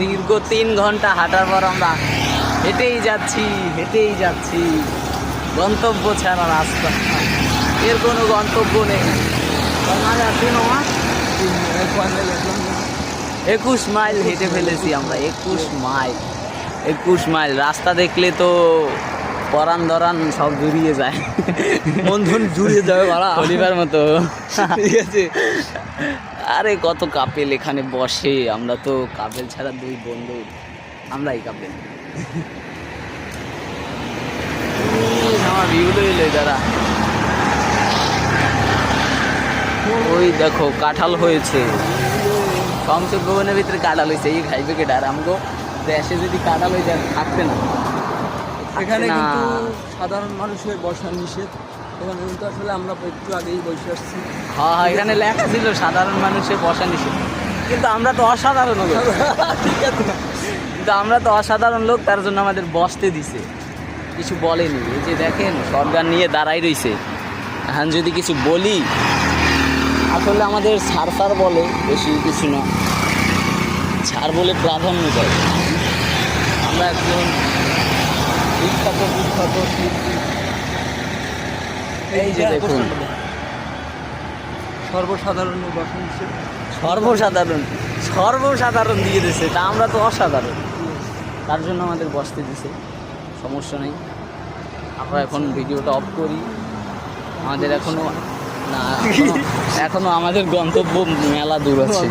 দীর্ঘ 3 ঘন্টা হাঁটার পর আমরা হেঁটেই যাচ্ছি গন্তব্য ছাড়া রাস্তা, এর কোনো গন্তব্য নেই। 21 মাইল হেঁটে ফেলেছি আমরা, 21 মাইল। রাস্তা দেখলে তো পরান দরান সব জুড়িয়ে যায়, বন্ধন জুড়িয়ে যাবে ভাড়া পরিবার মতো। ঠিক আছে। আরে কত কাপেল এখানে বসে, আমরা তো কাপেল ছাড়া 2 বন্ধু, আমরাই কাপেল। আমার ভিউগুলো এলো দাদা, ওই দেখো কাঁঠাল হয়েছে, সংসদ ভবনের ভিতরে কাঁঠাল হয়েছে। এই খাইবে কে ডার আমগো দেশে যদি কাঁঠাল হয়ে যায় থাকবে না এখানে না। কিন্তু সাধারণ মানুষের বসা নিষেধ। এখানে কিন্তু আসলে আমরা একটু আগেই বসে আসছি। হ্যাঁ এখানে লেখা ছিল সাধারণ মানুষের বসা নিষেধ, কিন্তু আমরা তো অসাধারণ লোক। ঠিক আছে। কিন্তু আমরা তো অসাধারণ লোক, তার জন্য আমাদের বসতে দিছে, কিছু বলেনি। এই যে দেখেন সরকার নিয়ে দাঁড়াই রইছে, এখন যদি কিছু বলি আসলে আমাদের সার বলে, বেশি কিছু না, ছাড় বলে প্রাধান্য দেয়। আমরা একজন বিখ্যাত শিল্পী। এই যে দেখুন সর্বসাধারণ বসা নিষেধ। সর্বসাধারণ দিয়ে দিছে, তা আমরা তো অসাধারণ, তার জন্য আমাদের বসতে দিছে। সমস্যা নেই, আমরা এখন ভিডিওটা অফ করি। আমাদের এখনো আমাদের গন্তব্য মেলা দূর আছে।